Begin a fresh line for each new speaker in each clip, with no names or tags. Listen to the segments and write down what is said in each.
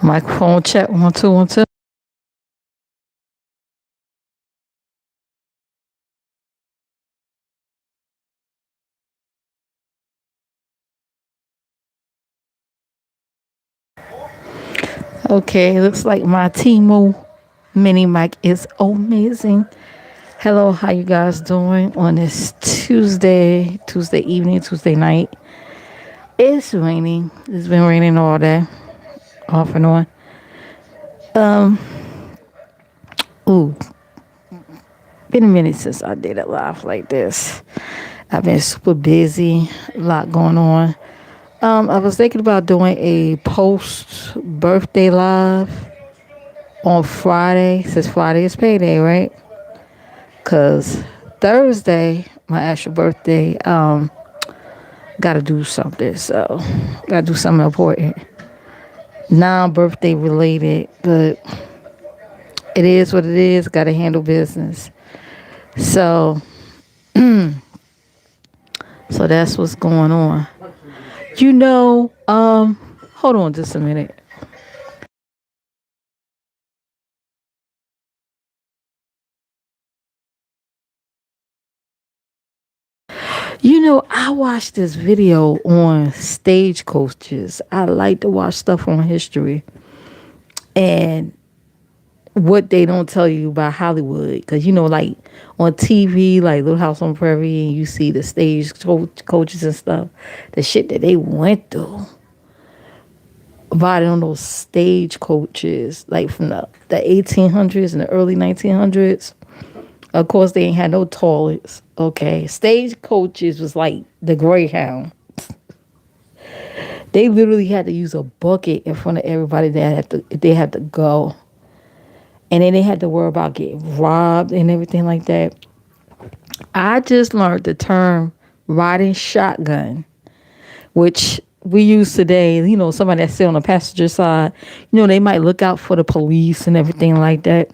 Microphone check 1 2 1 2. Okay, looks like my Timo mini mic is amazing. Hello, how you guys doing on this Tuesday evening, Tuesday night? It's raining. It's been raining all day, off and on. Um, ooh, been a minute since I did a live like this. I've been super busy, a lot going on. I was thinking about doing a post birthday live on Friday, since Friday is payday, right? Cause Thursday, my actual birthday, gotta do something. So gotta do something important. Non-birthday related, but it is what it is. Gotta handle business. So so that's what's going on. You know, hold on just a minute. You know, I watched this video on stagecoaches. I like to watch stuff on history and what they don't tell you about Hollywood. Because, you know, like on TV, like Little House on Prairie, and you see the coaches and stuff, the shit that they went through riding on those stagecoaches, like from the 1800s and the early 1900s. Of course, they ain't had no toilets. Okay, stagecoaches was like the Greyhound. They literally had to use a bucket in front of everybody that they had to go, and then they had to worry about getting robbed and everything like that. I just learned the term riding shotgun, which we use today. You know, somebody that's on the passenger side, you know, they might look out for the police and everything like that.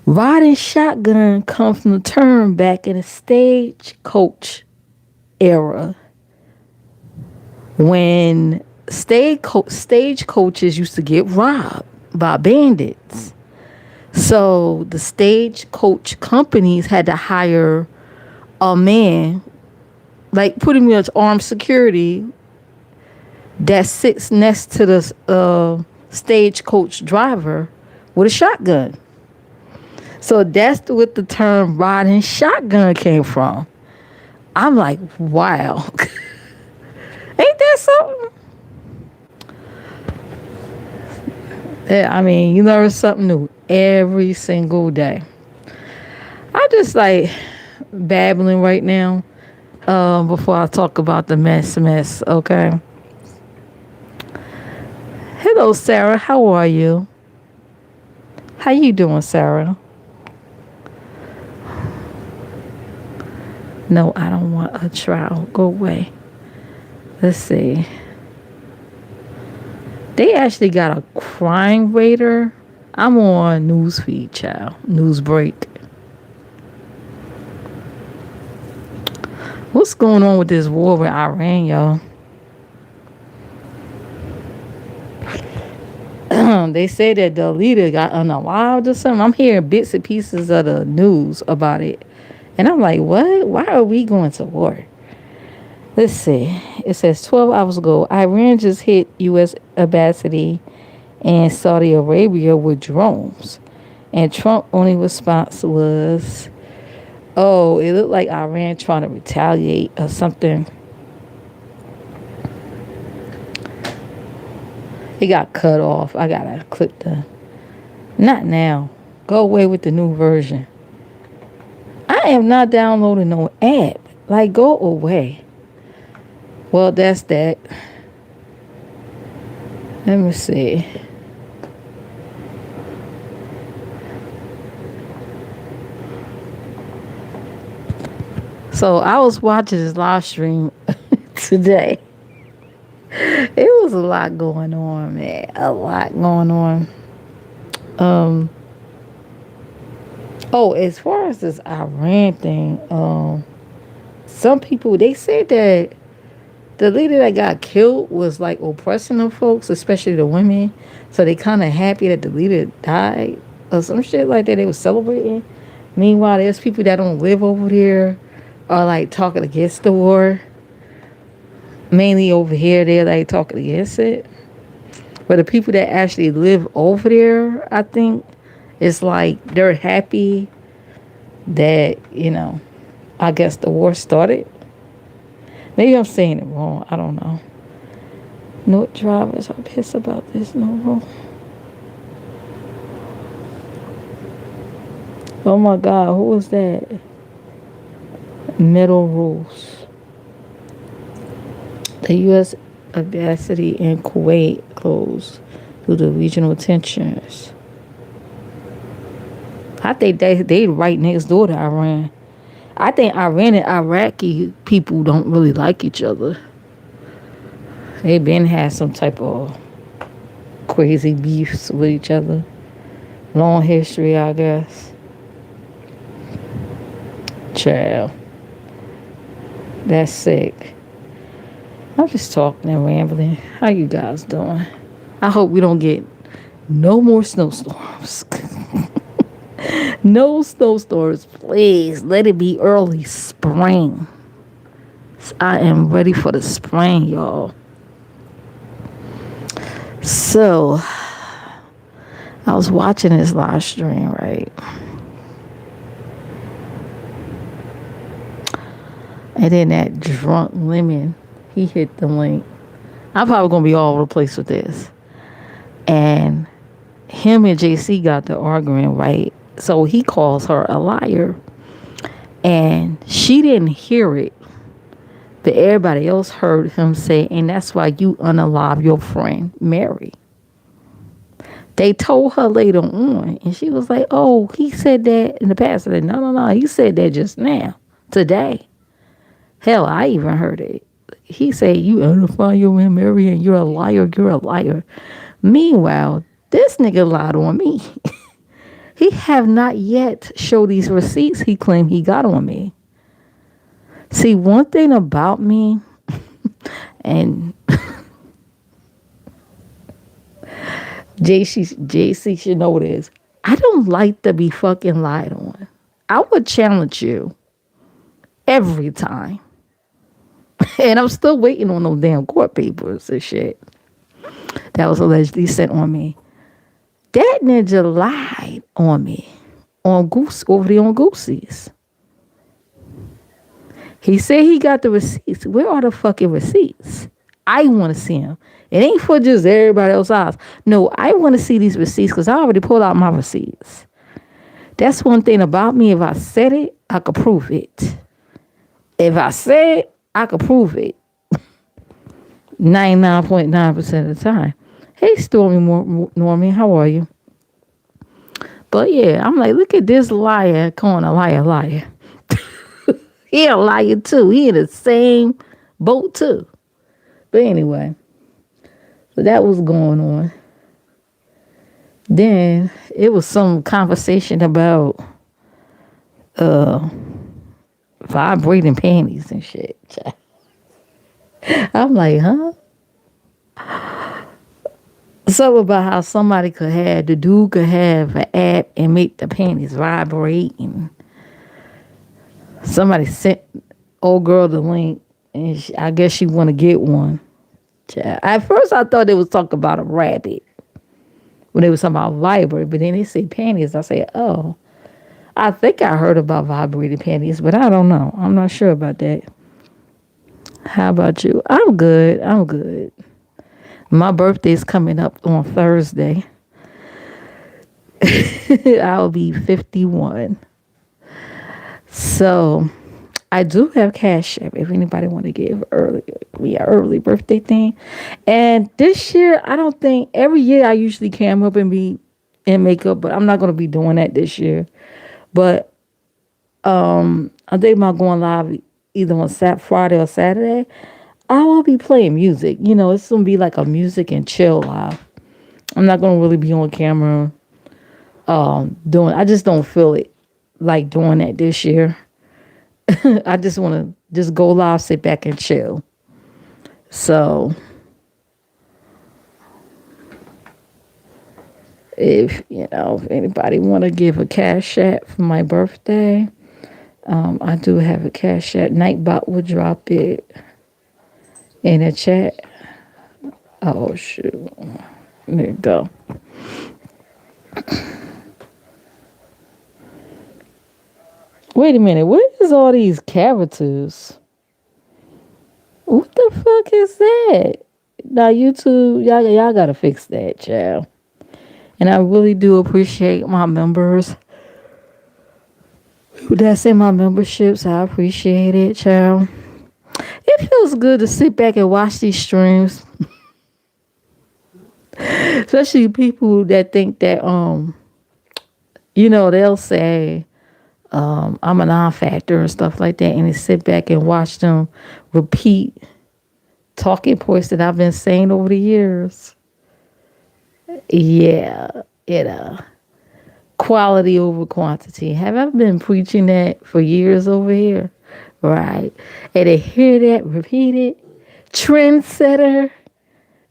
Riding shotgun comes from the term back in the stagecoach era when stagecoaches used to get robbed by bandits. So the stagecoach companies had to hire a man, like pretty much armed security, that sits next to the stagecoach driver with a shotgun. So that's what the term riding shotgun came from. I'm like, wow. Ain't that something? Yeah, I mean, you learn something new every single day. I'm just like babbling right now before I talk about the mess, okay? Hello, Sarah. How are you? How you doing, Sarah? No, I don't want a trial. Go away. Let's see. They actually got a crime radar. I'm on newsfeed, child. News break. What's going on with this war with Iran, y'all? They say that the leader got unalived or something. I'm hearing bits and pieces of the news about it. And I'm like, what? Why are we going to war? Let's see. It says 12 hours ago, Iran just hit U.S. embassy in Saudi Arabia with drones. And Trump only response was, oh, it looked like Iran trying to retaliate or something. It got cut off. I gotta click the. Not now. Go away with the new version. I am not downloading no app. Like, go away. Well, that's that. Let me see. So I was watching this live stream today. It was a lot going on, man. A lot going on. Um. Oh, as far as this Iran thing, some people they said that The leader that got killed was like oppressing them folks, especially the women. So they kind of happy that the leader died or some shit like that. They was celebrating. Meanwhile, there's people that don't live over there are like talking against the war. Mainly over here, they're like talking against it. But the people that actually live over there, I think, it's like they're happy that, I guess the war started. Maybe I'm saying it wrong. I don't know. No drivers are pissed about this no more. Oh my God, who was that? Metal rules. The U.S. embassy in Kuwait closed due to regional tensions. I think they right next door to Iran. I think Iran and Iraqi people don't really like each other. They been had some type of crazy beefs with each other. Long history, I guess. Child. That's sick. I'm just talking and rambling. How you guys doing? I hope we don't get no more snowstorms. No snowstorms, please. Let it be early spring. I am ready for the spring, y'all. So, I was watching this live stream, right? And then that drunk lemon, he hit the link. I'm probably going to be all over the place with this. And him and JC got to arguing, right? So he calls her a liar. And she didn't hear it. But everybody else heard him say, and that's why you unalive your friend, Mary. They told her later on. And she was like, oh, he said that in the past. I said, no. He said that just now, today. Hell, I even heard it. He said, you unalive your friend, Mary, and you're a liar. You're a liar. Meanwhile, this nigga lied on me. He have not yet showed these receipts he claimed he got on me. See, one thing about me, and JC should know this, I don't like to be fucking lied on. I would challenge you every time. And I'm still waiting on those damn court papers and shit that was allegedly sent on me. That ninja lied on me on Goose over there on Goosey's. He said he got the receipts. Where are the fucking receipts? I want to see them. It ain't for just everybody else's eyes. No, I want to see these receipts because I already pulled out my receipts. That's one thing about me. If I said it, I could prove it. If I said it, I could prove it. 99.9% of the time. Hey, Stormy Norman, how are you? But yeah, I'm like, look at this liar calling a liar. He a liar too. He in the same boat too. But anyway, so that was going on. Then it was some conversation about vibrating panties and shit. I'm like, huh? Something about how the dude could have an app and make the panties vibrate, and somebody sent old girl the link, and I guess she want to get one. At first, I thought they was talking about a rabbit when they was talking about vibrate, but then they say panties. I say, oh, I think I heard about vibrating panties, but I don't know. I'm not sure about that. How about you? I'm good. My birthday's coming up on Thursday. I'll be 51. So I do have Cash App if anybody want to give early birthday thing. And this year, I don't think, every year I usually cam up and be in makeup, but I'm not going to be doing that this year. But I think about going live either on Friday or Saturday. I will be playing music. It's going to be like a music and chill live. I'm not going to really be on camera I just don't feel it like doing that this year. I just want to just go live, sit back and chill. So if anybody want to give a cash app for my birthday, I do have a cash app. Nightbot will drop it in the chat. Oh shoot. There you go. Wait a minute. What is all these characters? What the fuck is that? Now YouTube, y'all gotta fix that, child. And I really do appreciate my members that's in my memberships. I appreciate it, child. It feels good to sit back and watch these streams, especially people that think that they'll say I'm a non-factor and stuff like that, and to sit back and watch them repeat talking points that I've been saying over the years. Yeah, quality over quantity. Have I been preaching that for years over here? Right. And to hear that repeated, trendsetter.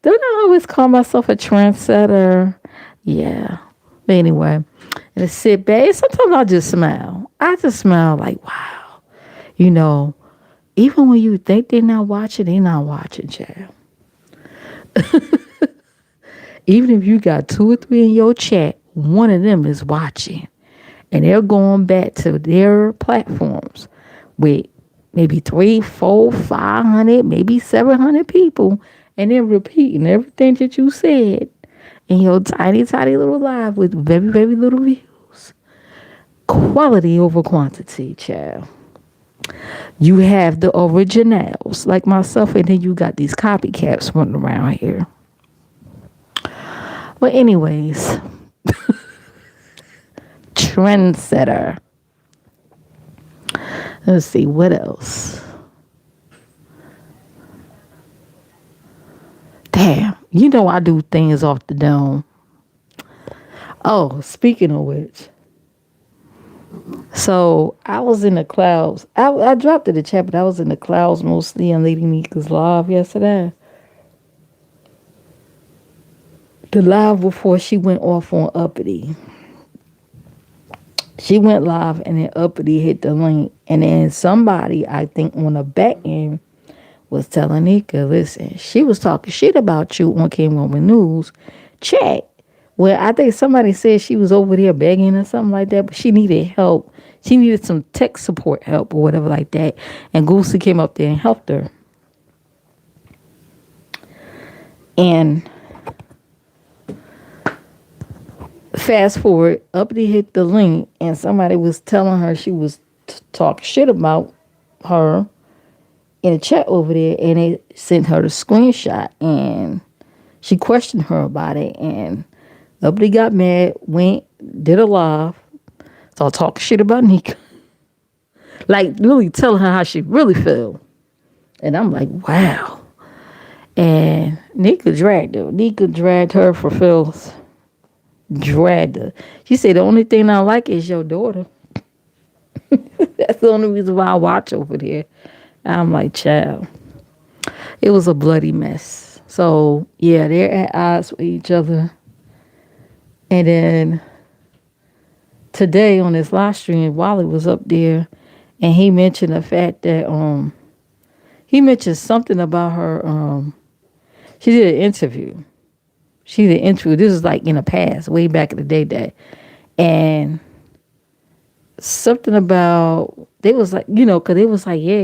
Don't I always call myself a trendsetter? Yeah. But anyway, and to sit back, sometimes I just smile. I just smile like, wow. Even when you think they're not watching, child. Even if you got 2 or 3 in your chat, one of them is watching. And they're going back to their platforms with maybe 3, 4, 500, maybe 700 people. And they're repeating everything that you said in your tiny, tiny little live with very, very little views. Quality over quantity, child. You have the originals like myself, and then you got these copycats running around here. But anyways, trendsetter. Let's see, what else? Damn, I do things off the dome. Oh, speaking of which. So I was in the clouds. I dropped it in the chat, but I was in the clouds mostly on Lady Nika's live yesterday. The live before she went off on Uppity. She went live and then Uppity hit the link. And then somebody, I think on the back end, was telling Nika, listen, she was talking shit about you on Came Roman News. Check. Well, I think somebody said she was over there begging or something like that, but she needed help. She needed some tech support help or whatever like that. And Goosey came up there and helped her. And fast forward, Uppity hit the link, and somebody was telling her she was talking shit about her in a chat over there, and they sent her the screenshot, and she questioned her about it, and Uppity got mad, went, did a live, started talking shit about Nika. Like, really telling her how she really feel. And I'm like, wow. And Nika dragged her. Nika dragged her for filth. Dragged her. She said, the only thing I like is your daughter. That's the only reason why I watch over there. And I'm like, child. It was a bloody mess. So, yeah, they're at odds with each other. And then today on this live stream, Wally was up there and he mentioned the fact that he mentioned something about her she did an interview. This is like in the past, way back in the day. And something about, they was like, because they was like, yeah,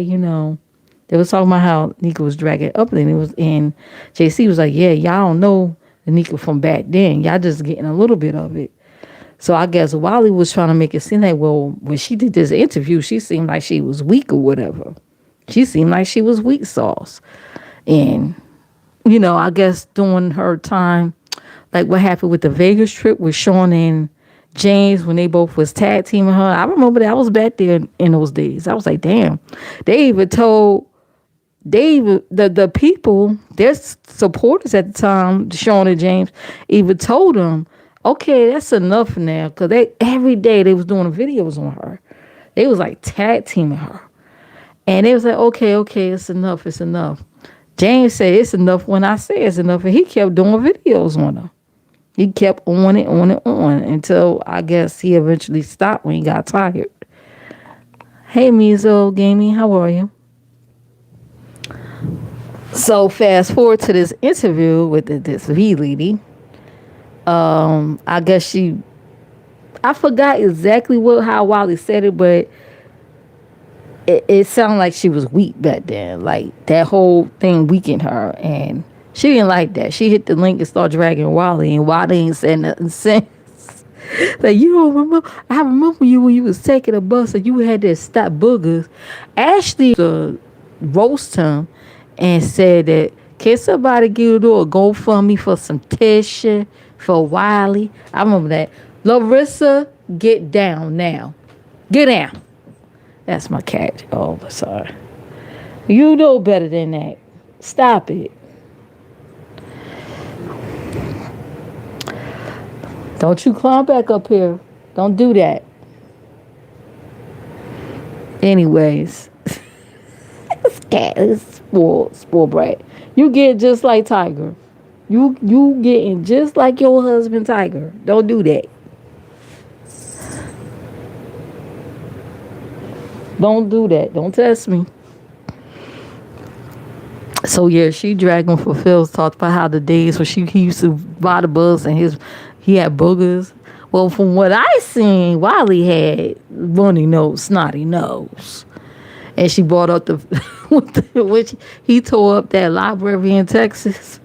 they was talking about how Nika was dragging up, and it was, and JC was like, yeah, y'all don't know the Nika from back then. Y'all just getting a little bit of it. So I guess Wally was trying to make it seem like, well, when she did this interview, she seemed like she was weak or whatever. She seemed like she was weak sauce. And, I guess during her time, like what happened with the Vegas trip with Sean and James when they both was tag teaming her. I remember that. I was back there in those days. I was like, damn. They even told the people, their supporters at the time, Sean and James, even told them, okay, that's enough now. Because every day they was doing videos on her. They was like tag teaming her. And they was like, okay, it's enough. James said it's enough when I say it's enough, and he kept doing videos on her. He kept on it, on it, on until I guess he eventually stopped when he got tired. Hey, Mizo Gaming, how are you? So fast forward to this interview with this V lady. I guess I forgot exactly how Wally said it, but it sounded like she was weak back then. Like that whole thing weakened her, and she didn't like that. She hit the link and started dragging Wally, and Wally ain't said nothing since. Like, you don't remember? I remember you when you was taking a bus and you had to stop boogers. Ashley roast him and said that, can somebody give a GoFundMe for some tissue for Wiley? I remember that. Larissa, get down now. Get down. That's my cat. Oh, sorry. You know better than that. Stop it. Don't you climb back up here. Don't do that. Anyways. This cat is spoiled brat. You get just like Tiger. You getting just like your husband Tiger. Don't do that. Don't do that. Don't test me. So yeah, she dragged him for Phil's talked about how the days when he used to buy the bus and he had boogers. Well, from what I seen, Wiley had runny nose, snotty nose. And she brought up which he tore up that library in Texas.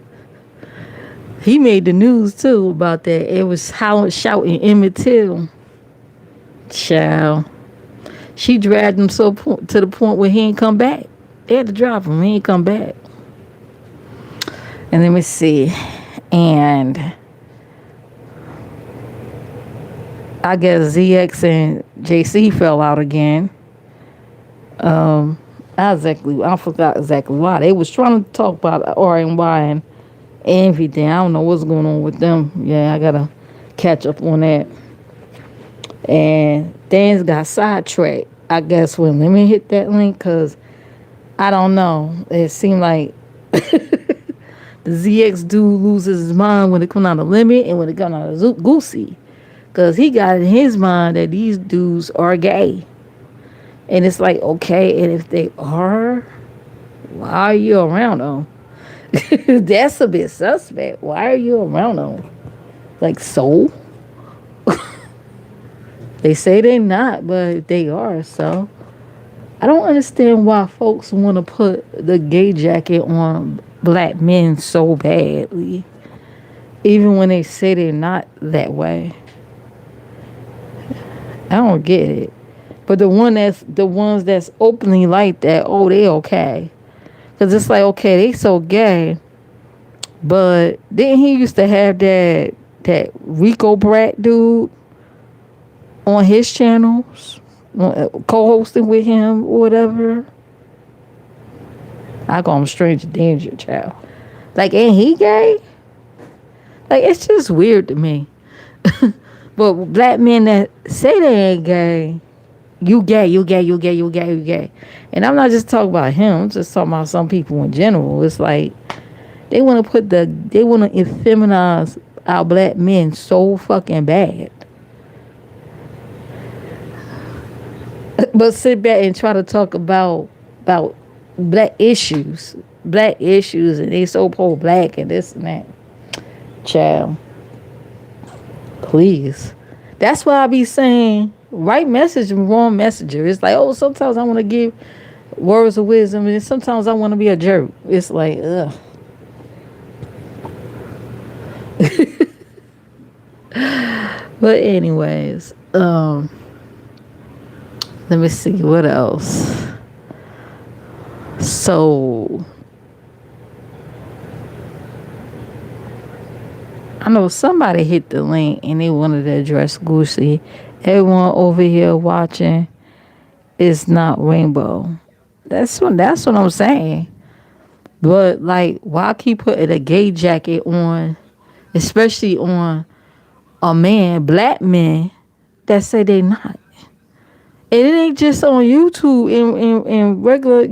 He made the news too about that. It was shouting Emmett Till. Child. She dragged him to the point where he ain't come back. They had to drop him. He ain't come back. And let me see. And I guess ZX and JC fell out again. I forgot exactly why. They was trying to talk about R&Y and everything. I don't know what's going on with them. Yeah, I gotta catch up on that. And things got sidetracked. I guess let me hit that link because I don't know. It seemed like the ZX dude loses his mind when it comes out of Limit and when it comes out of Goosey. Because he got in his mind that these dudes are gay. And it's like, okay, and if they are, why are you around them? That's a bit suspect. Why are you around them? Like, so? They say they're not, but they are, so. I don't understand why folks want to put the gay jacket on black men so badly. Even when they say they're not that way. I don't get it. But the ones that's openly like that, oh, they okay. Because it's like, okay, they so gay. But didn't he used to have that Rico Brat dude on his channels? Co-hosting with him or whatever? I call him Stranger Danger, child. Like, ain't he gay? Like, it's just weird to me. But black men that say they ain't gay, you gay. And I'm not just talking about him. I'm just talking about some people in general. It's like they want to effeminize our black men so fucking bad. But sit back and try to talk about black issues, and they so pro-black and this and that. Child, please. That's why I be saying right message and wrong messenger. It's like, oh, sometimes I want to give words of wisdom, and sometimes I want to be a jerk. It's like, ugh. But anyways, let me see what else. So I know somebody hit the link and they wanted to address Goosey. Everyone over here watching is not rainbow. That's what I'm saying. But like, why keep putting a gay jacket on, especially on a man, black men that say they not? And it ain't just on YouTube and regular,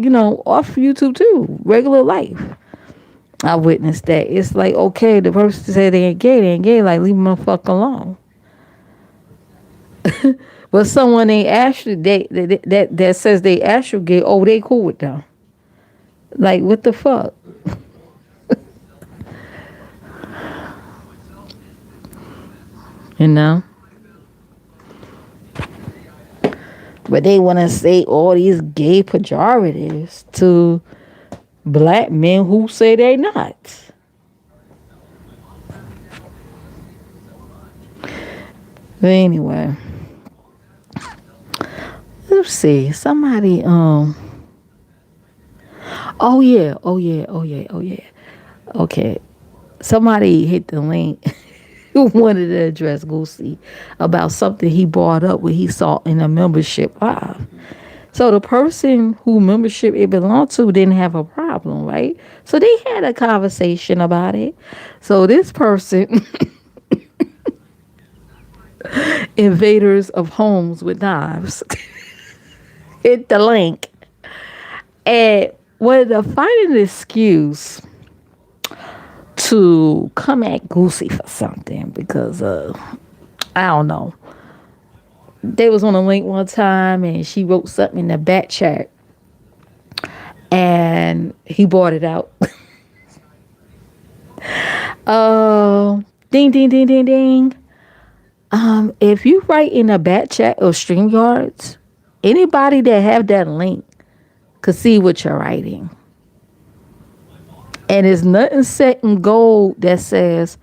off YouTube too, regular life. I witnessed that. It's like, okay, the person said they ain't gay, like leave them the fuck alone. But someone they actually that says they actually gay, oh, they cool with them. Like what the fuck? You know? But they wanna say all these gay pejoratives to black men who say they not. But anyway. Let's see. Somebody oh yeah, oh yeah, oh yeah, oh yeah. Okay. Somebody hit the link who wanted to address Goosey about something he brought up what he saw in a membership live. So the person who membership it belonged to didn't have a problem, right? So they had a conversation about it. So this person, invaders of homes with knives, hit the link and wanted to find an excuse to come at Goosey for something because I don't know. They was on a link one time and she wrote something in the back chat and he brought it out. Ding ding ding ding ding. If you write in the back chat or StreamYards, anybody that have that link could see what you're writing. And there's nothing set in gold that says,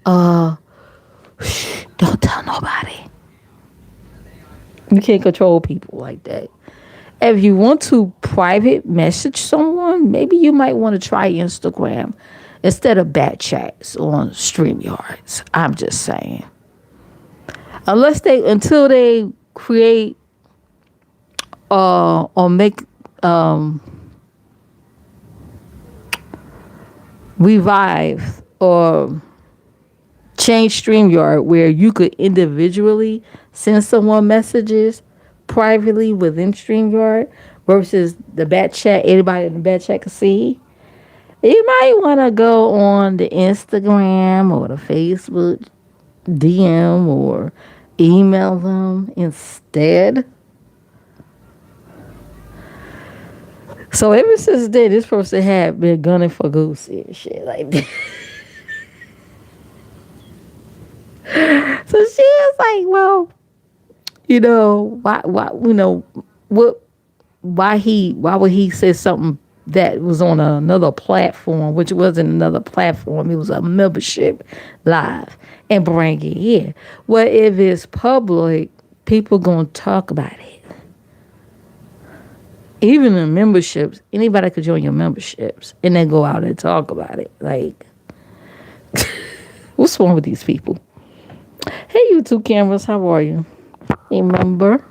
don't tell nobody. You can't control people like that. If you want to private message someone, maybe you might want to try Instagram instead of bat chats on StreamYards. I'm just saying. Until they create or make revive or change StreamYard where you could individually send someone messages privately within StreamYard versus the bat chat, anybody in the bat chat can see. You might want to go on the Instagram or the Facebook DM or email them instead. So ever since then, this person had been gunning for Goosey and shit like that. So she was like, well, why would he say something that was on another platform, which wasn't another platform, it was a membership live, and bring it here? Well, if it's public, people gonna talk about it. Even in memberships, anybody could join your memberships and then go out and talk about it. Like, what's wrong with these people? Hey, YouTube cameras, how are you? Remember?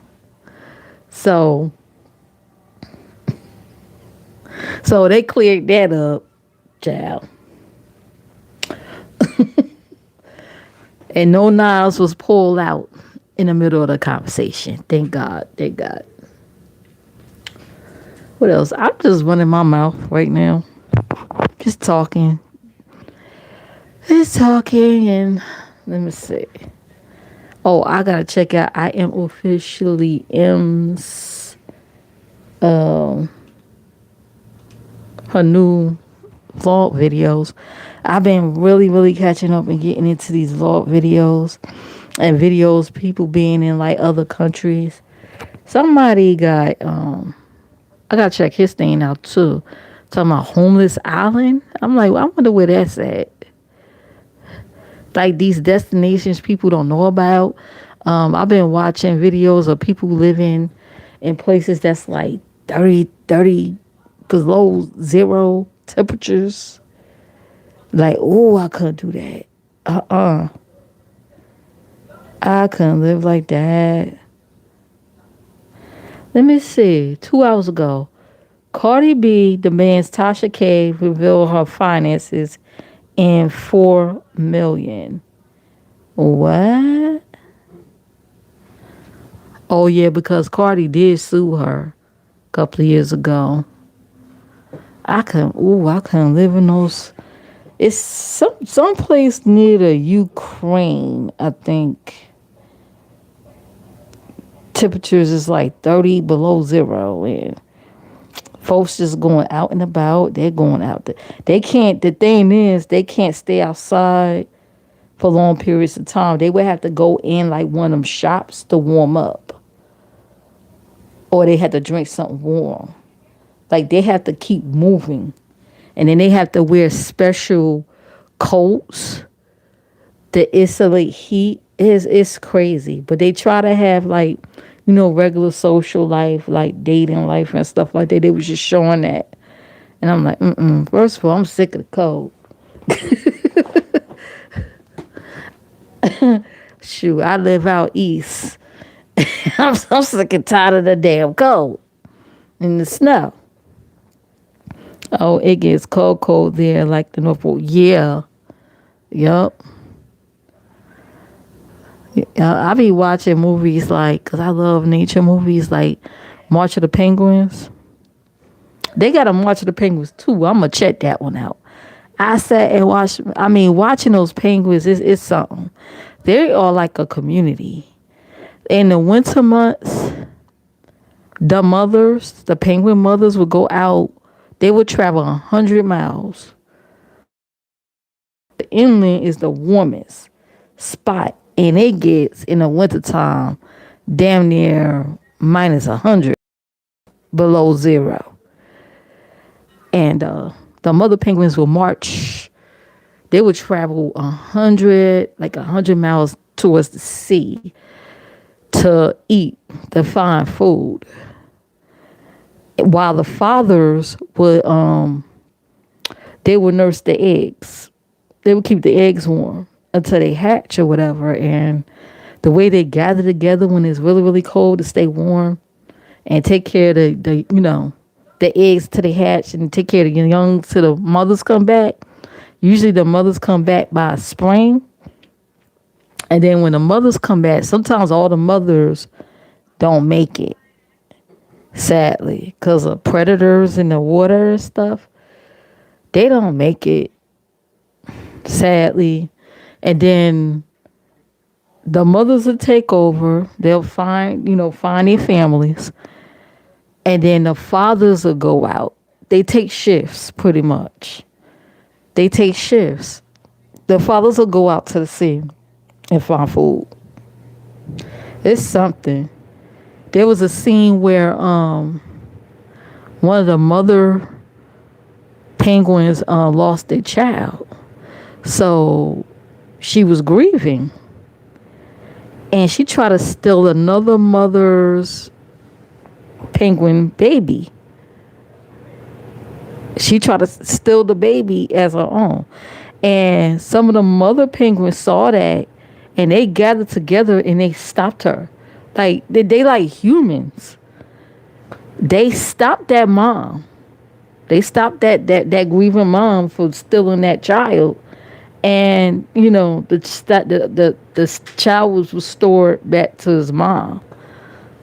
So they cleared that up, child. And no knives was pulled out in the middle of the conversation. Thank God. Thank God. What else? I'm just running my mouth right now. Just talking. Just talking and let me see. Oh, I gotta check out I Am Officially M's her new vlog videos. I've been really, really catching up and getting into these vlog videos and videos people being in like other countries. Somebody got I gotta check his thing out too. Talking about homeless island. I'm like, well, I wonder where that's at. Like these destinations people don't know about. I've been watching videos of people living in places that's like 30 below zero temperatures. Like, oh, I couldn't do that. I couldn't live like that. Let me see. 2 hours ago, Cardi B demands Tasha K reveal her finances in $4 million. What? Oh yeah, because Cardi did sue her a couple of years ago. I couldn't live in those It's some place near the Ukraine, I think. Temperatures is like 30 below zero, and folks just going out and about. They're going out. They can't. The thing is, they can't stay outside for long periods of time. They would have to go in like one of them shops to warm up, or they had to drink something warm. Like they have to keep moving, and then they have to wear special coats to insulate heat. Is crazy, but they try to have like, regular social life, like dating life and stuff like that. They was just showing that, and I'm like, first of all, I'm sick of the cold. Shoot, I live out east. I'm sick and tired of the damn cold and the snow. Oh, it gets cold there, like the North Pole. Yeah, yup. I be watching movies like, cause I love nature movies like March of the Penguins. They got a March of the Penguins too. I'm gonna check that one out. I sat and watched. I mean, watching those penguins is something. They are like a community. In the winter months, the penguin mothers would go out. They would travel 100 miles. The inland is the warmest spot, and it gets in the wintertime damn near minus 100 below zero. And the mother penguins will march. They would travel 100 miles towards the sea to eat, to find food. While the fathers would they would nurse the eggs. They would keep the eggs warm until they hatch or whatever. And the way they gather together when it's really, really cold to stay warm and take care of the eggs till they hatch and take care of the young till the mothers come back. Usually the mothers come back by spring. And then when the mothers come back, sometimes all the mothers don't make it, sadly, because of predators in the water and stuff. They don't make it, sadly. And then the mothers will take over. They'll find their families. And then the fathers will go out. They take shifts, pretty much. They take shifts. The fathers will go out to the sea and find food. It's something. There was a scene where one of the mother penguins lost their child. So she was grieving. And she tried to steal another mother's penguin baby. She tried to steal the baby as her own. And some of the mother penguins saw that, and they gathered together and they stopped her. Like, they like humans. They stopped that mom. They stopped that grieving mom for stealing that child. And, the child was restored back to his mom.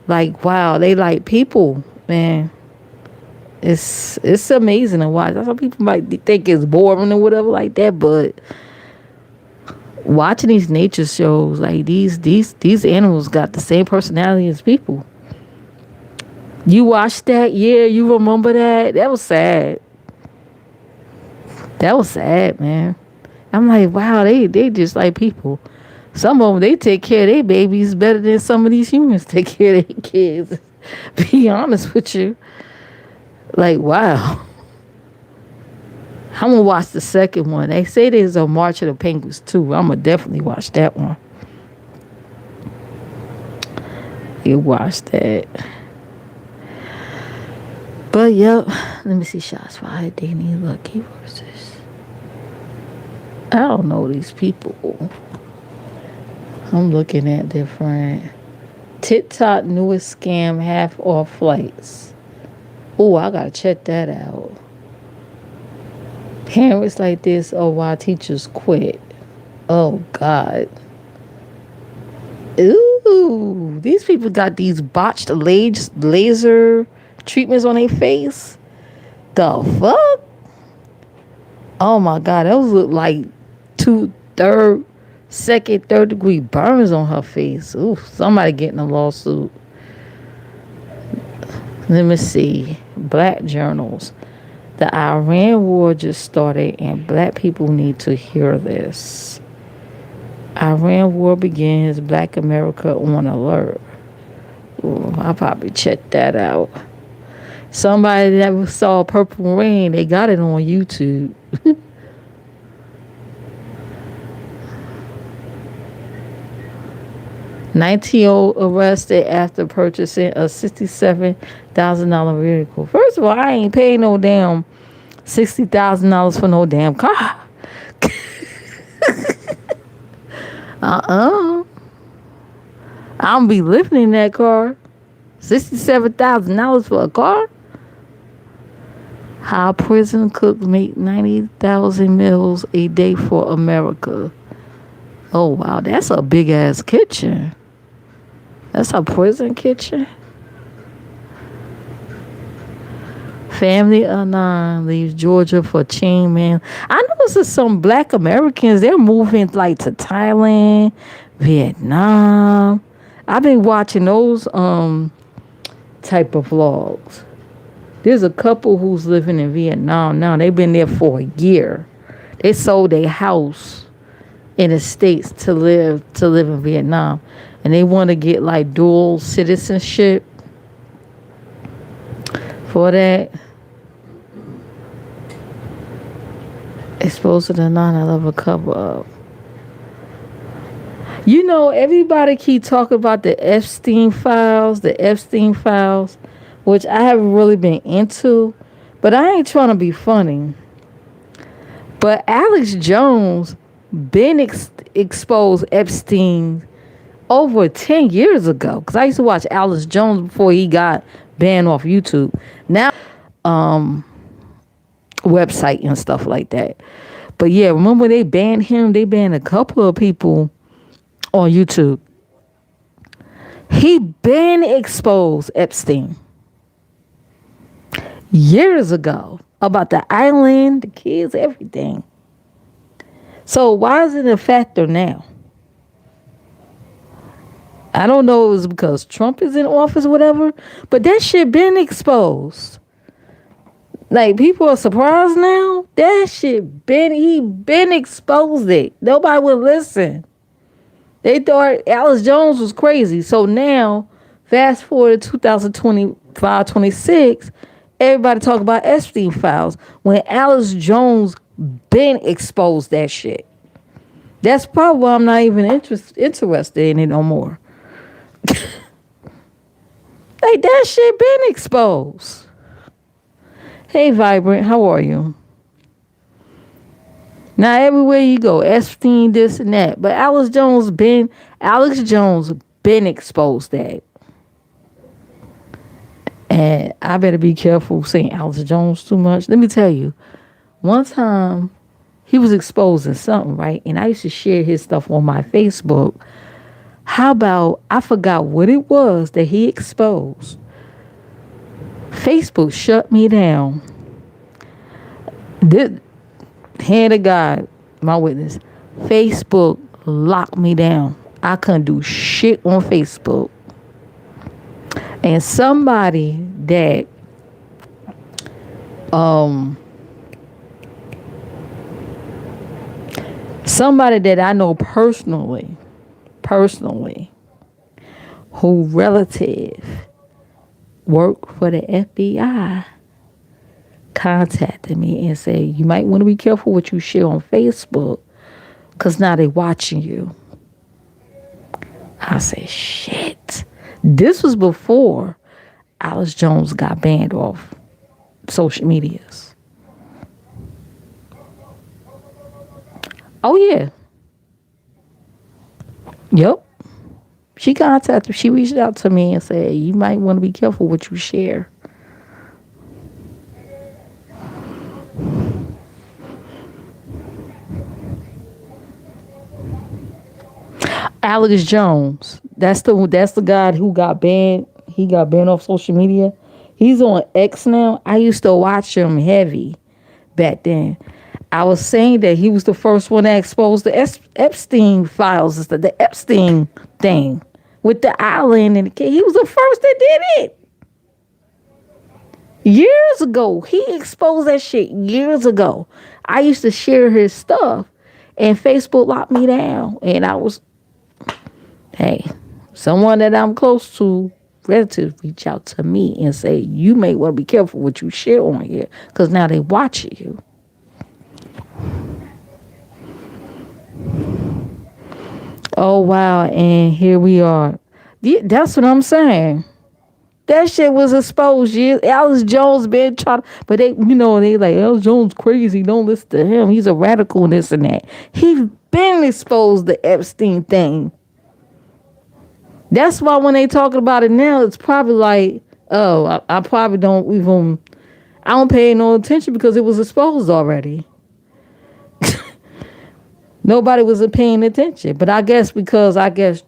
Like, wow, they like people, man. It's amazing to watch. Some people might think it's boring or whatever like that, but watching these nature shows, like these animals got the same personality as people. You watched that? Yeah, you remember that? That was sad. That was sad, man. I'm like, wow, they just like people. Some of them, they take care of their babies better than some of these humans take care of their kids. Be honest with you. Like, wow. I'm going to watch the second one. They say there's a March of the Penguins too. I'm going to definitely watch that one. You watch that. But, yep. Let me see. Shots fired. Danny Lucky versus. I don't know these people. I'm looking at different. TikTok newest scam, half off flights. Oh, I gotta check that out. Parents like this, or why teachers quit. Oh God. Ooh, these people got these botched laser treatments on their face. The fuck? Oh my God, those look like two third, second, third degree burns on her face. Ooh, somebody getting a lawsuit. Let me see. Black journals. The Iran war just started, and black people need to hear this. Iran war begins. Black America on alert. Ooh, I'll probably check that out. Somebody that saw Purple Rain, they got it on YouTube. 19-year-old arrested after purchasing a $67,000 vehicle. First of all, I ain't paying no damn $60,000 for no damn car. I don't be living in that car. $67,000 for a car? How prison cooks make 90,000 meals a day for America. Oh, wow. That's a big ass kitchen. That's a prison kitchen. Family of 9 leaves Georgia for chain man. I noticed some black Americans, they're moving like to Thailand, Vietnam. I've been watching those type of vlogs. There's a couple who's living in Vietnam now. They've been there for a year. They sold their house in the States to live in Vietnam. And they want to get like dual citizenship for that. Exposed to the 9/11 cover up. You know, everybody keep talking about the Epstein files, which I haven't really been into, but I ain't trying to be funny. But Alex Jones been exposed Epstein over 10 years ago, because I used to watch Alex Jones before he got banned off YouTube. Now, website and stuff like that. But yeah, remember they banned him? They banned a couple of people on YouTube. He been exposed Epstein years ago about the island, the kids, everything. So why is it a factor now? I don't know, it was because Trump is in office or whatever, but that shit been exposed. Like, people are surprised now. That shit he been exposed it. Nobody would listen. They thought Alex Jones was crazy. So now, fast forward to 2025, 26, everybody talk about Epstein files when Alex Jones been exposed that shit. That's probably why I'm not even interested in it no more. Like, that shit been exposed. Hey, Vibrant, how are you? Now, everywhere you go, Epstein, this and that. But Alex Jones been exposed that. And I better be careful saying Alex Jones too much. Let me tell you, one time he was exposing something, right? And I used to share his stuff on my Facebook. How about, I forgot what it was that he exposed. Facebook shut me down. Hand of God, my witness. Facebook locked me down. I couldn't do shit on Facebook. And somebody that I know personally, who relative work for the FBI, contacted me and said, you might want to be careful what you share on Facebook, because now they watching you. I said, shit. This was before Alex Jones got banned off social medias. Oh, yeah. Yep. She reached out to me and said, you might want to be careful what you share. Alex Jones, that's the guy who got banned. He got banned off social media. He's on X now. I used to watch him heavy back then. I was saying that he was the first one to expose the Epstein files, the Epstein thing with the island and the kid. He was the first that did it. Years ago, he exposed that shit years ago. I used to share his stuff, and Facebook locked me down. And I was, hey, someone that I'm close to, relatives, reach out to me and say, you may want to be careful what you share on here, because now they watching you. Oh, wow. And here we are. Yeah, that's what I'm saying. That shit was exposed. Yeah, Alex Jones been trying, but they, they like Alex Jones crazy. Don't listen to him. He's a radical and this and that. He's been exposed the Epstein thing. That's why when they talking about it now, it's probably like, oh, I probably don't even. I don't pay no attention because it was exposed already. Nobody was paying attention, but I guess because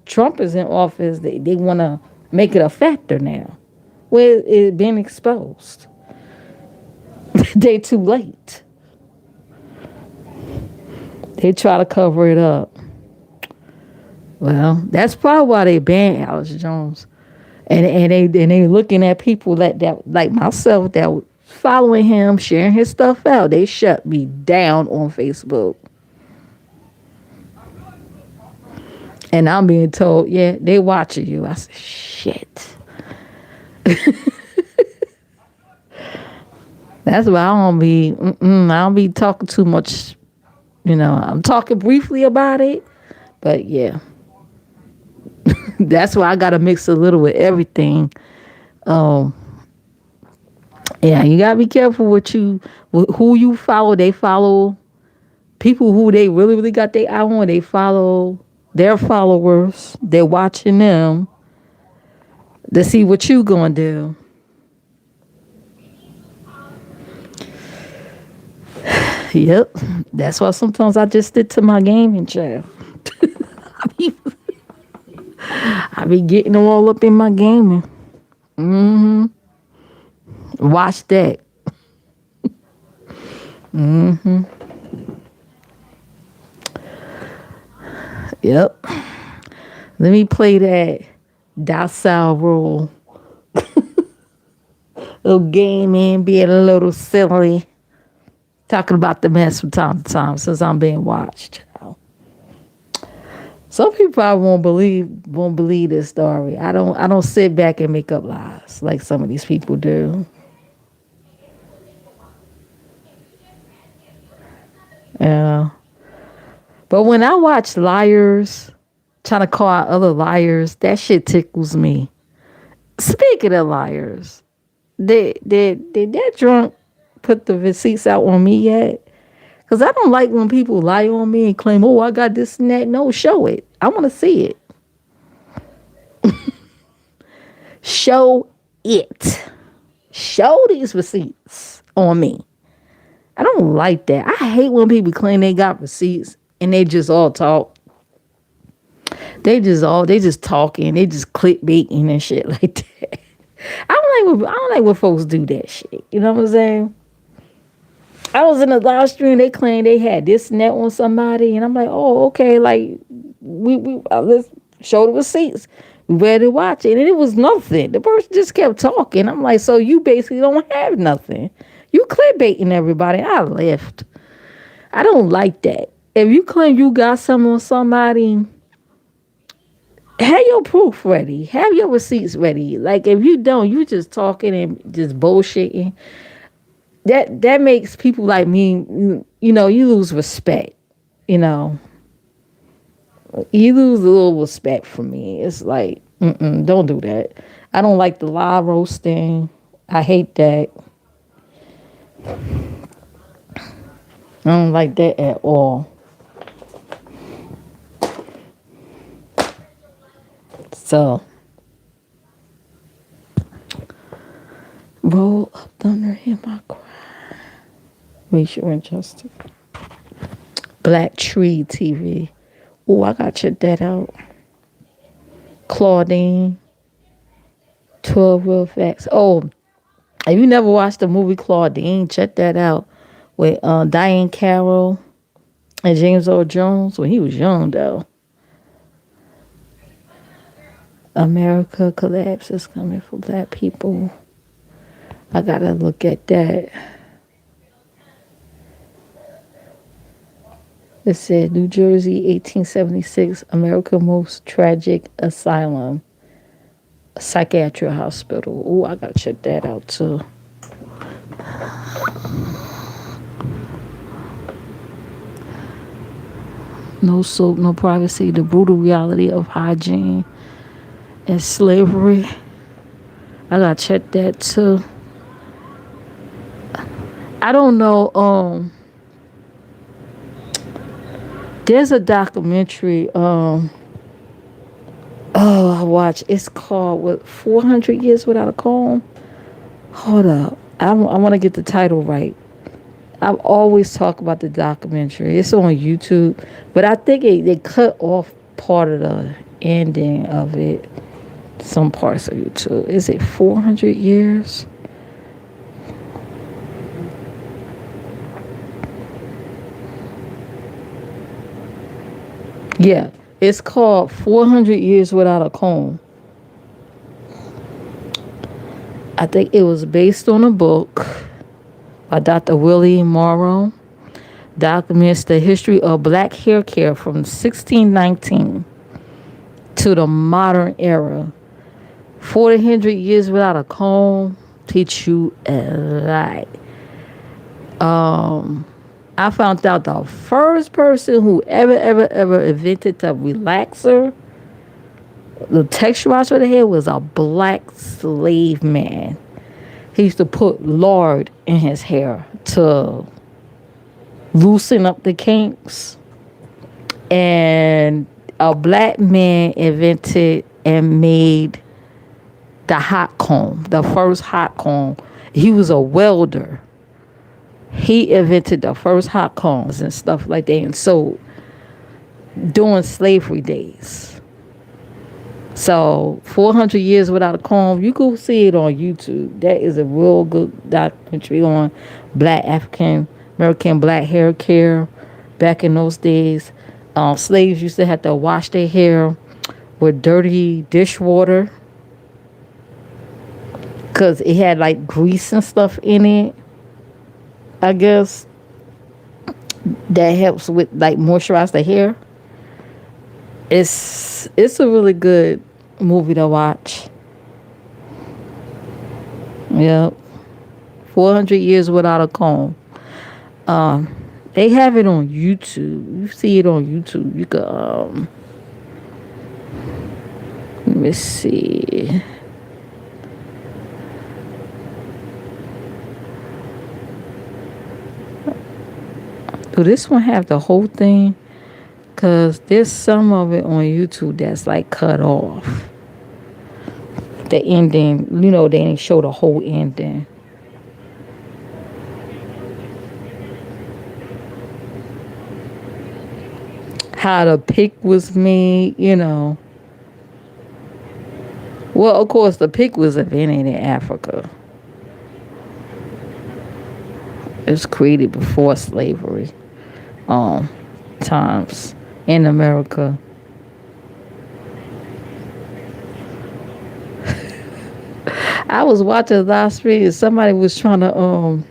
Trump is in office, they want to make it a factor now. Well, it been exposed. They too late. They try to cover it up. Well, that's probably why they banned Alex Jones, and they looking at people that like myself that following him, sharing his stuff out. They shut me down on Facebook, and I'm being told, yeah, they watching you. I said, shit. That's why I don't be talking too much. I'm talking briefly about it, but yeah, that's why I gotta mix a little with everything. Yeah, you gotta be careful who you follow. They follow people who they really, really got their eye on. They follow their followers. They're watching them to see what you gonna do. Yep. That's why sometimes I just stick to my gaming channel. I be getting them all up in my gaming. Watch that. Yep. Let me play that docile role. Little gaming, being a little silly. Talking about the mess from time to time since I'm being watched. Some people probably won't believe this story. I don't sit back and make up lies like some of these people do. Yeah. But when I watch liars trying to call out other liars, that shit tickles me. Speaking of liars, did that drunk put the receipts out on me yet? Because I don't like when people lie on me and claim, oh, I got this and that. No, show it. I want to see it. Show it. Show these receipts on me. I don't like that. I hate when people claim they got receipts and they just all talk. They just talking. They just clickbaiting and shit like that. I don't like when folks do that shit. You know what I'm saying? I was in a live stream. They claimed they had this and that on somebody, and I'm like, oh, okay. Like let's show the receipts. We ready to watch it, and it was nothing. The person just kept talking. I'm like, so you basically don't have nothing. You clickbaiting everybody. I left. I don't like that. If you claim you got something on somebody, have your proof ready. Have your receipts ready. Like if you don't, you just talking and just bullshitting. That makes people like me, you lose respect. You lose a little respect from me. It's like, don't do that. I don't like the live roasting. I hate that. I don't like that at all. So, roll up thunder in my cry. Raise your injustice. H3lly TV. Oh, I gotta check that out. Claudine. 12 Real Facts. Oh, if you never watched the movie Claudine, check that out. with Diane Carroll and James Earl Jones when he was young though. America collapses coming for black people. I gotta look at that. It said New Jersey, 1876, America's most tragic asylum, psychiatric hospital. Oh, I gotta check that out too. No soap, no privacy, the brutal reality of hygiene and slavery. I gotta check that too. I don't know. There's a documentary. I watched. It's called what? 400 Years Without a Comb. Hold up. I want to get the title right. I always talk about the documentary. It's on YouTube, but I think they cut off part of the ending of it. Some parts of YouTube. Is it 400 years? Yeah, it's called 400 Years Without a Comb. I think it was based on a book by Dr. Willie Morrow. Documents the history of black hair care from 1619 to the modern era. 400 years without a comb teach you a lot. I found out the first person who ever invented the relaxer, the texturizer for the hair, was a black slave man. He used to put lard in his hair to loosen up the kinks. And a black man invented and made the hot comb, the first hot comb. He was a welder. He invented the first hot combs and stuff like that, and so during slavery days. So 400 years without a comb, you go see it on YouTube. That is a real good documentary on black African American black hair care back in those days. Slaves used to have to wash their hair with dirty dishwater because it had like grease and stuff in it. I guess that helps with like moisturize the hair. It's a really good movie to watch. Yep. 400 Years Without a Comb. They have it on YouTube. You see it on YouTube. You can let me see. Do this one have the whole thing? Because there's some of it on YouTube that's like cut off. The ending, they didn't show the whole ending. How the pick was made, Well, of course, the pick was invented in Africa. It was created before slavery times in America. I was watching last stream and somebody was trying to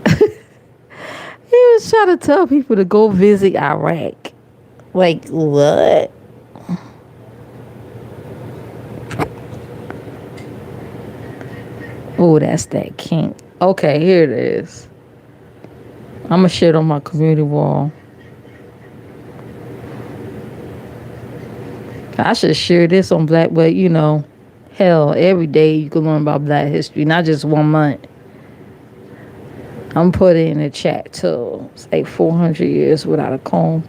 he was trying to tell people to go visit Iraq. Like what? Oh, that's that kink. Okay, here it is. I'm going to share it on my community wall. I should share this on Black, but hell, every day you can learn about Black history, not just 1 month. I'm putting it in the chat too. It's like 400 years without a comb.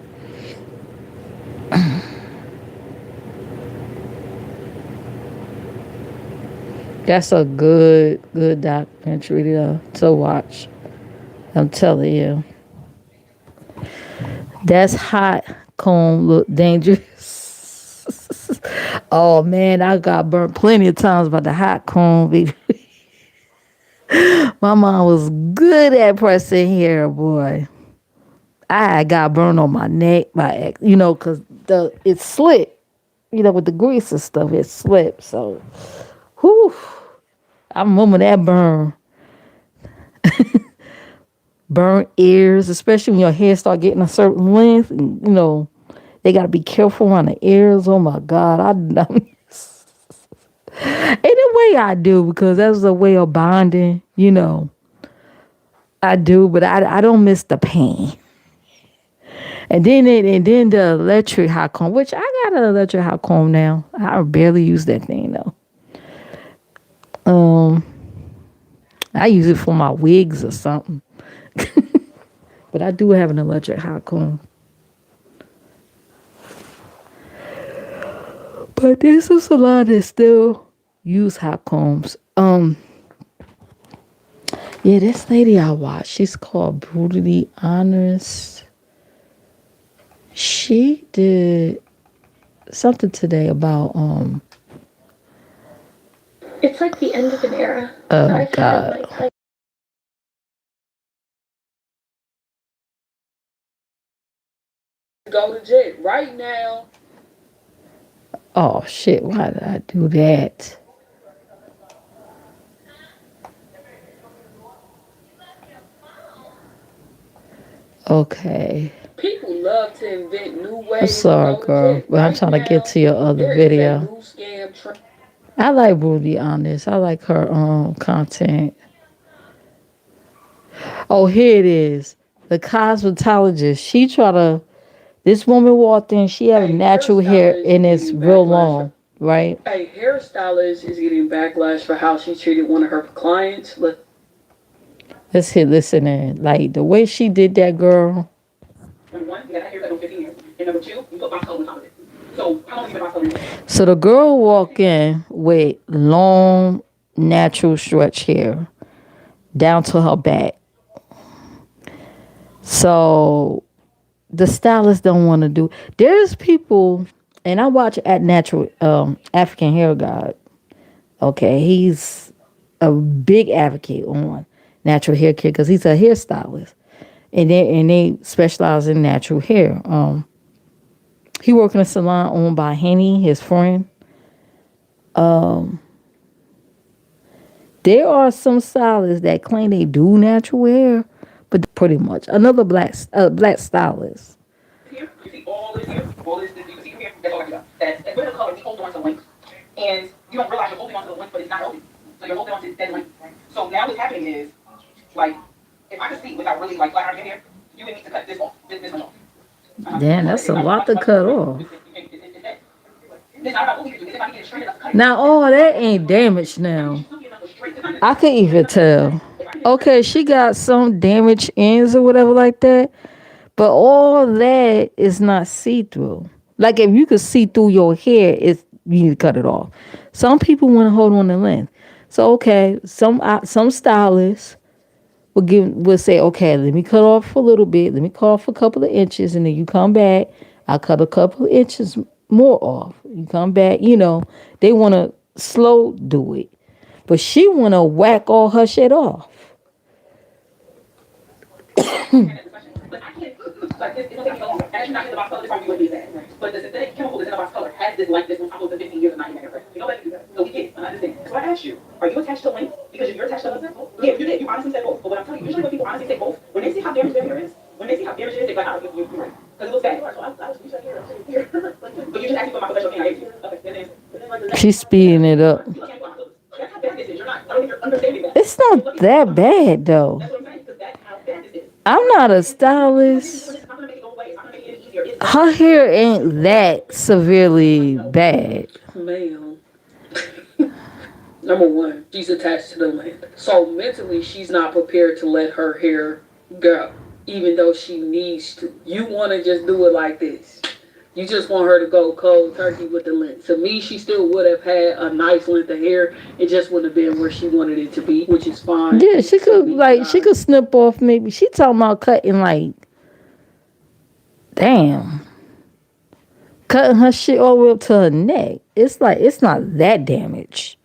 That's a good documentary to watch. I'm telling you. That's hot comb look dangerous. Oh man, I got burnt plenty of times by the hot comb, baby. My My mom was good at pressing hair, boy. I got burned on my neck by cause it slipped. With the grease and stuff, it slipped. So, whew, I remember that burnt ears, especially when your hair start getting a certain length, and they gotta be careful around the ears. Oh my God, in a way I do because that's a way of bonding. I do, but I don't miss the pain. And then the electric hot comb, which I got an electric hot comb now. I barely use that thing though. Um, I use it for my wigs or something. But I do have an electric hot comb. But there's a salon that still use hot combs. Yeah, this lady I watched, she's called Brutally Honest. She did something today about
It's like the end of an era.
oh God.
Go to jail right now.
Oh shit, why did I do that? Okay.
People love to invent new
I'm
ways to
sorry,
go to
girl,
jail.
but I'm
Right
trying to get
now,
to your other
there is a
video.
new scam trend.
I like Brutally Honest. I like her content. Oh, here it is. The cosmetologist. This woman walked in, she had natural hair and it's real long, right?
A hairstylist is getting backlash for how she treated one of her clients.
Listen in. Like the way she did that, girl.
Number one, you got hair that over 15 years. And number two, you put box color on top of it. So how long you been box coloring?
So the girl walked in with long, natural stretch hair down to her back. So the stylists don't want to do. There's people, and I watch at Natural African Hair God. Okay, he's a big advocate on natural hair care because he's a hairstylist, and they specialize in natural hair. He worked in a salon owned by Henny, his friend. There are some stylists that claim they do natural hair, but pretty much another black stylist.
Here, you see all this here, all this, you can see here, that's all I got. That's with the color, we hold on to links. And you don't realize you're holding on to the link, but it's not healthy. So you're holding on to that link. So now what's happening is, like, if I could see without really like flat ironing your hair, you would need to cut this off, this one off.
Damn, that's a lot to cut off. Now all that ain't damaged now. I could even tell. Okay, she got some damaged ends or whatever like that, but all that is not see-through. Like if you could see through your hair, you need to cut it off. Some people want to hold on to length. So okay, some stylists will say, okay, let me cut off a little bit, let me cut off a couple of inches, and then you come back, I'll cut a couple of inches more off. You come back, they want to slow do it. But she want to whack all her shit off.
But the synthetic chemical that's in the box color has this like this on top of the 15 years of not getting it. You know that? So we can't understand. So I asked you, are you attached to length? Because if you're attached to length, yeah, you did. You honestly said both. But what I'm telling you, usually when people honestly say both, when they see how damaged their hair is, they're like, you're right. Because it looks bad. So I was reaching here. But you just asked me for my professional opinion. I gave you. Okay.
She's speeding it up.
That's how bad this is. I don't think you're understanding that.
It's not that bad though.
That's what I'm saying. Because that's how bad this is.
I'm not a stylist. Her hair ain't that severely bad.
Ma'am. Number one, she's attached to the land. So mentally, she's not prepared to let her hair go, even though she needs to. You want to just do it like this. You just want her to go cold turkey with the length. To me, she still would have had a nice length of hair. It just wouldn't have been where she wanted it to be, which is fine.
Yeah, she could snip off maybe. She talking about cutting like, damn. Cutting her shit all the way up to her neck. It's not that damaged.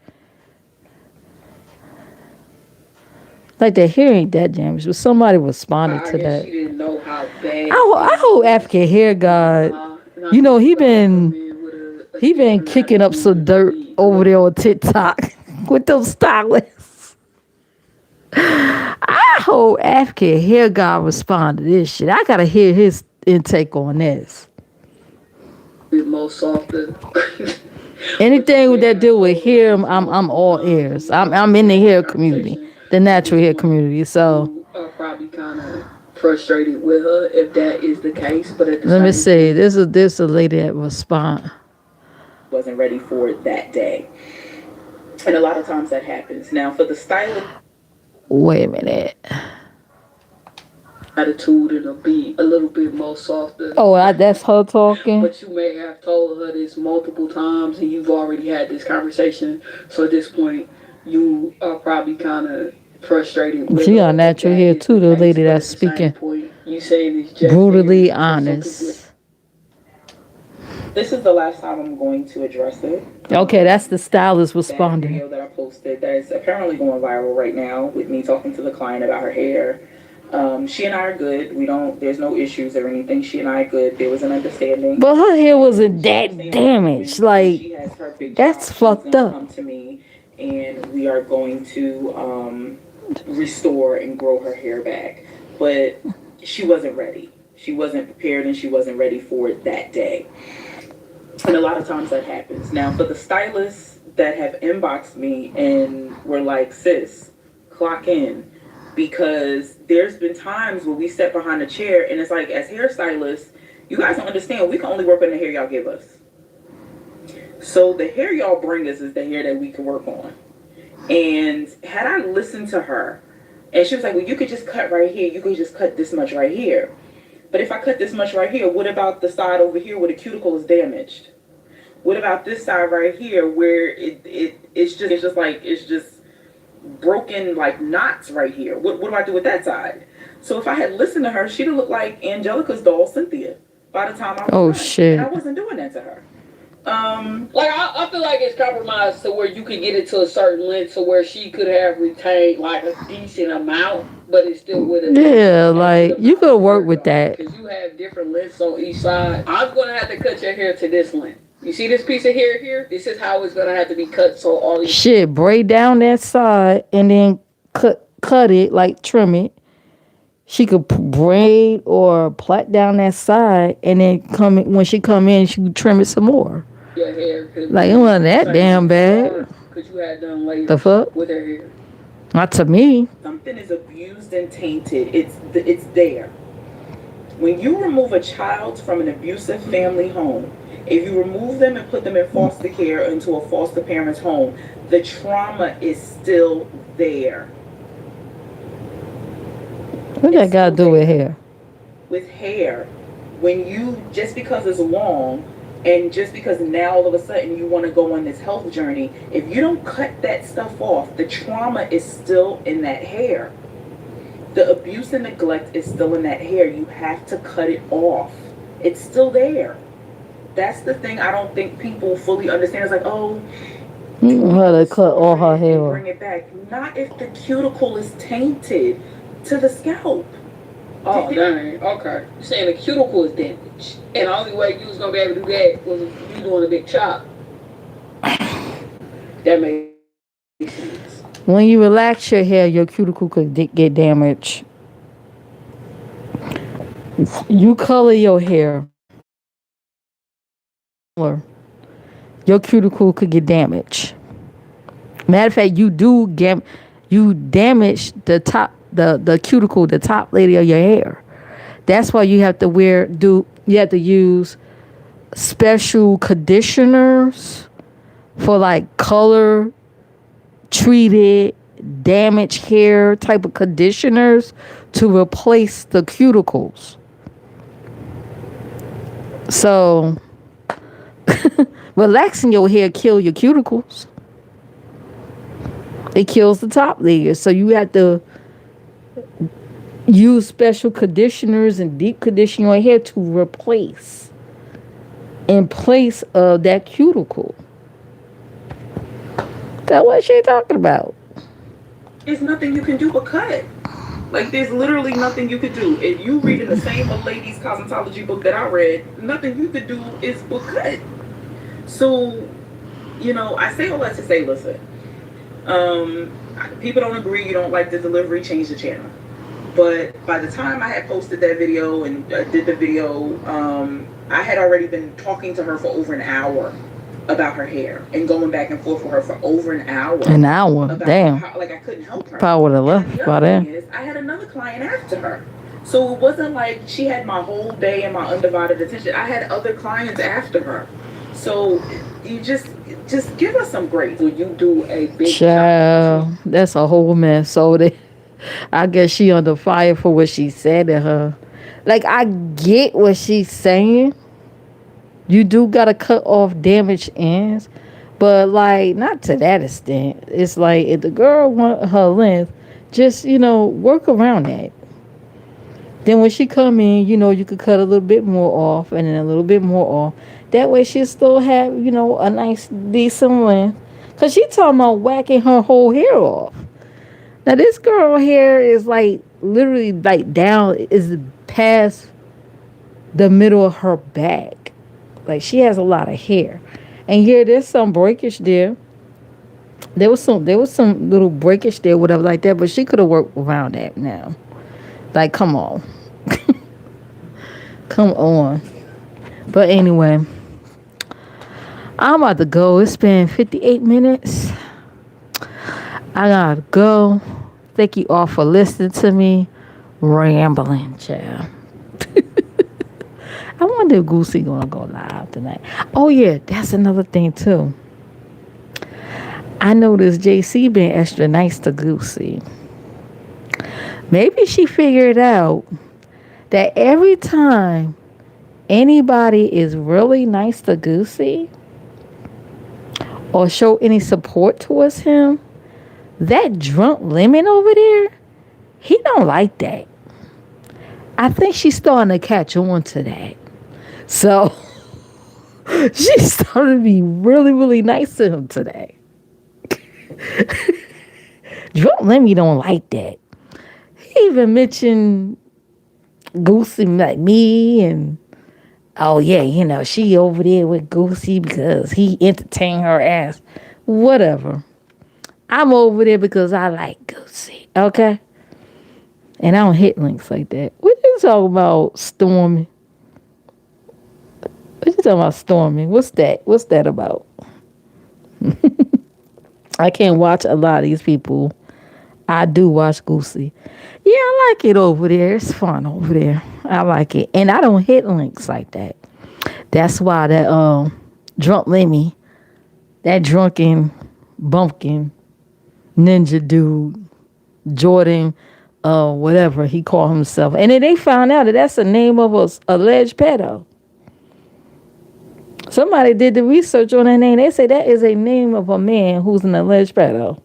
Like the hair ain't that damaged, but somebody responded
I
to
guess
that.
she didn't know how bad
I
it
hope
was.
African hair God.
And I
You know
think you gotta come in with a
he been
different
kicking up
attitude
some
and
dirt
be a
over
little.
there on TikTok with those stylists. I hope African hair God respond to this shit. I gotta hear his intake on this.
Bit more softer. But you
Anything with
may
that
have
deal with
told her
hair,
this
I'm
multiple
all
times, and
ears.
we
I'm
probably
in the
had this
hair community,
conversation.
the
At this
natural hair
point,
community. So
you are probably kind of frustrated with her if that is the case. But at the
let me
same
see.
point,
There's a lady that respond.
wasn't ready for it that day. And a lot of times that happens. Now, for the stylist
Wait a minute.
attitude, it'll be a little bit more softer.
Oh, that's her talking.
But you may have told her this multiple times and you've already had this conversation. So at this point, you are probably kind of frustrated with
She got
her if
natural
that
hair
is the
too. The
case.
lady
But
that's
at the same
speaking
point, you saying it's just hair.
brutally
So some people.
honest.
This is the last time I'm going to address it.
Okay, that's the stylist
That
responding.
video that I posted that is apparently going viral right now with me talking to the client about her hair. She and I are good. We don't. There's no issues or anything. She and I are good. There was an understanding.
But her hair wasn't that damaged. Like,
She has her big
that's
job. She's
fucked
gonna
up.
come to me, and we are going to restore and grow her hair back. But she wasn't ready. She wasn't prepared, and she wasn't ready for it that day. And a lot of times that happens. Now, for the stylists that have inboxed me and were like, sis, clock in. Because there's been times where we sat behind a chair and it's like, as hairstylists, you guys don't understand, we can only work on the hair y'all give us. So the hair y'all bring us is the hair that we can work on. And had I listened to her, and she was like, well, you could just cut right here. You could just cut this much right here. But if I cut this much right here, what about the side over here where the cuticle is damaged? What about this side right here where it's just broken like knots right here? What do I do with that side? So if I had listened to her, she'd have looked like Angelica's doll Cynthia by the time I was
Oh
done.
shit.
And I wasn't doing that to her. Like I feel like it's compromised to where you could get it to a certain length, so where she could have retained like a decent amount, but it still would have.
Yeah, like you could work with that.
Because you have different lengths on each side. I'm gonna have to cut your hair to this length. You see this piece of hair here? This is how it's gonna have to be cut. So all these
Shit, braid down that side and then cut it, like trim it. She could braid or plait down that side and then when she come in, she could trim it some more.
Your hair could
like it wasn't that damn bad.
Because you had done later
the fuck
with her hair.
Not to me.
Something is abused and tainted. It's there. When you remove a child from an abusive family home, if you remove them and put them in foster care into a foster parent's home, the trauma is still there.
What that got to do with hair?
With hair, when you, just because it's long, and just because now all of a sudden you want to go on this health journey, if you don't cut that stuff off, the trauma is still in that hair. The abuse and neglect is still in that hair. You have to cut it off. It's still there. That's the thing I don't think people fully understand. It's like, oh,
her to cut all her hair off.
bring it back. Not if the cuticle is tainted to the scalp. Oh, dang. Okay. You're saying the cuticle is damaged. And the only way you was going to be able to do that was you doing a big chop. That makes sense.
When you relax your hair, your cuticle could get damaged. You color your hair, your cuticle could get damaged. Matter of fact, you damage the top, the cuticle, the top layer of your hair. That's why you have to use special conditioners for like color treated damaged hair type of conditioners to replace the cuticles. So relaxing your hair kill your cuticles. It kills the top layer. So you have to use special conditioners and deep condition your hair to replace in place of that cuticle. That's what she talking about.
There's nothing you can do but cut. Like, there's literally nothing you could do. If you read in the same ladies cosmetology book that I read, nothing you could do is but cut. So, I say all that to say, listen, um, people don't agree, you don't like the delivery, change the channel. But by the time I had posted that video and did the video, I had already been talking to her for over an hour about her hair and going back and forth with her for over an hour.
An hour, damn.
How, like, I couldn't help her.
Probably would have
And
left
the
by
other
then.
thing is, I had another client after her. So it wasn't like she had my whole day and my undivided attention. I had other clients after her. So you just give us some grace when you do a big
Child, that's a whole mess. So I guess she under fire for what she said to her. Like, I get what she's saying. You do gotta cut off damaged ends, but like not to that extent. It's like if the girl want her length, just work around that. Then when she come in, you could cut a little bit more off and then a little bit more off. That way she'll still have a nice decent length. Cause she talking about whacking her whole hair off. Now this girl hair is like literally like down is past the middle of her back. Like she has a lot of hair. And yeah, there's some breakage there. There was some little breakage there, whatever like that, but she could have worked around that now. Like come on. Come on. But anyway, I'm about to go. It's been 58 minutes. I gotta go. Thank you all for listening to me rambling, child. I wonder if Goosey gonna go live tonight. Oh yeah, that's another thing too. I noticed JC been extra nice to Goosey. Maybe she figured out that every time anybody is really nice to Goosey or show any support towards him, that drunk lemon over there, he don't like that. I think she's starting to catch on to that. So she started to be really, really nice to him today. Drunk lemon don't like that. He even mentioned Goosey like me and oh yeah, she over there with Goosey because he entertained her ass. Whatever. I'm over there because I like Goosey, okay? And I don't hit links like that. What you talking about, Stormy? What you talking about, Stormy? What's that? What's that about? I can't watch a lot of these people. I do watch Goosey. Yeah, I like it over there. It's fun over there. I like it. And I don't hit links like that. That's why that drunk Lemmy, that drunken bumpkin ninja dude, Jordan, whatever he called himself. And then they found out that that's the name of a alleged pedo. Somebody did the research on that name. They say that is a name of a man who's an alleged pedo.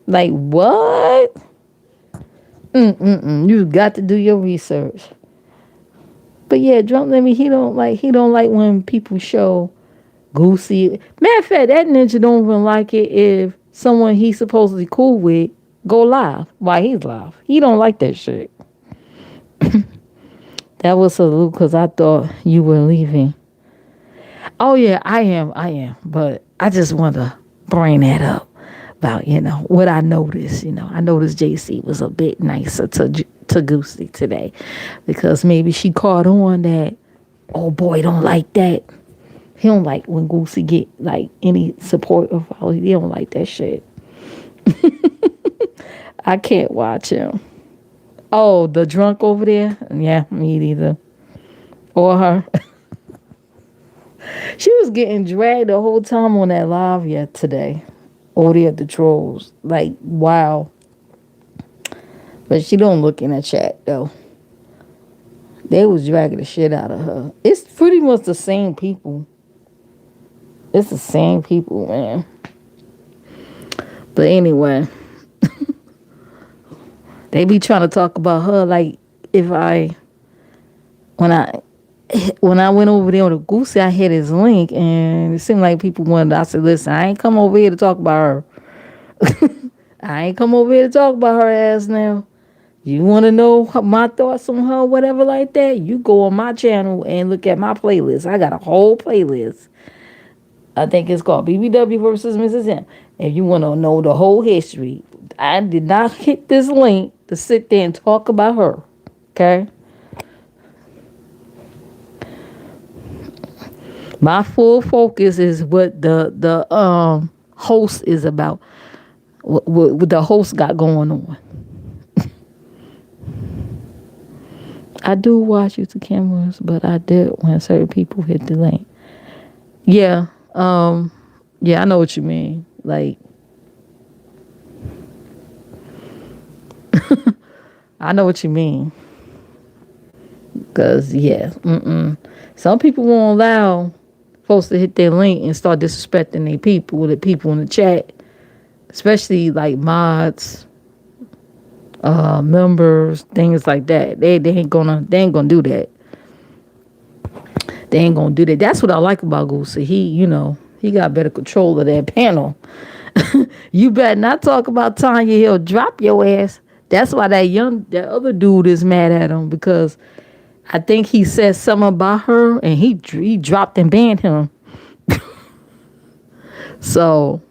Like, what? You got to do your research. But yeah, drunk Lemmy, he don't like when people show Goosey. Matter of fact, that ninja don't even like it if someone he's supposedly cool with go live while he's live. He don't like that shit. That was a little because I thought you were leaving. Oh yeah, I am. But I just want to bring that up about, what I noticed. I noticed JC was a bit nicer to Goosey today because maybe she caught on that, oh boy, don't like that. He don't like when Goosey get like any support or follow. He don't like that shit. I can't watch him. Oh, the drunk over there? Yeah, me neither. Or her. She was getting dragged the whole time on that live today. Over there at the trolls. Like, wow. But she don't look in the chat, though. They was dragging the shit out of her. It's pretty much the same people. It's the same people, man. But anyway. They be trying to talk about her like when I went over there with Goosey, I hit his link and it seemed like people wanted. I said, listen, I ain't come over here to talk about her. I ain't come over here to talk about her ass now. You want to know my thoughts on her, whatever like that? You go on my channel and look at my playlist. I got a whole playlist. I think it's called BBW versus Mrs. M. If you want to know the whole history, I did not hit this link to sit there and talk about her. Okay? My full focus is what the host is about. What the host got going on. I do watch YouTube cameras, but I did when certain people hit the link. Yeah, yeah, I know what you mean. Like, I know what you mean. Cause yeah, some people won't allow folks to hit their link and start disrespecting their people, the people in the chat, especially like mods, members, things like that. They ain't gonna do that. They ain't gonna do that. That's what I like about Goosey. He got better control of that panel. You better not talk about Tanya. He'll drop your ass. That's why that other dude is mad at him, because I think he said something about her and he dropped and banned him. So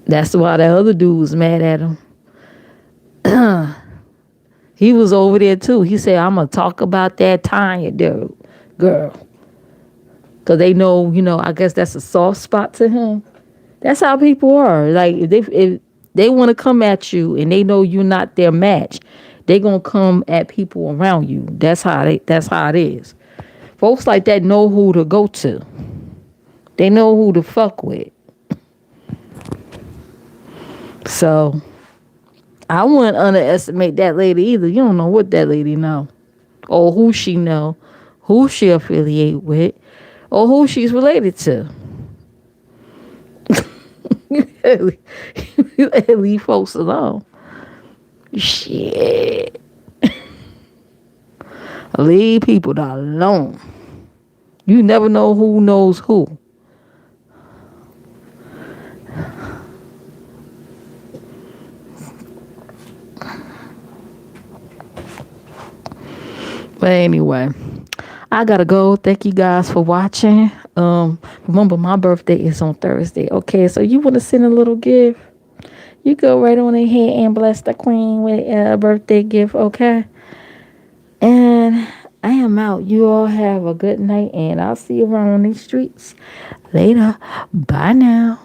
that's why that other dude was mad at him. He was over there too. He said, I'm gonna talk about that Tanya dude, girl. Cause they know, I guess that's a soft spot to him. That's how people are. Like if they want to come at you and they know you're not their match, they gonna come at people around you. That's how it is. Folks like that know who to go to. They know who to fuck with. So I wouldn't underestimate that lady either. You don't know what that lady know, or who she know, who she affiliate with, or who she's related to. Leave folks alone. Shit. Leave people alone. You never know who knows who. But anyway, I gotta go. Thank you guys for watching. Remember my birthday is on Thursday. Okay, so you want to send a little gift? You go right on ahead and bless the queen with a birthday gift. Okay, and I am out. You all have a good night, and I'll see you around on these streets later. Bye now.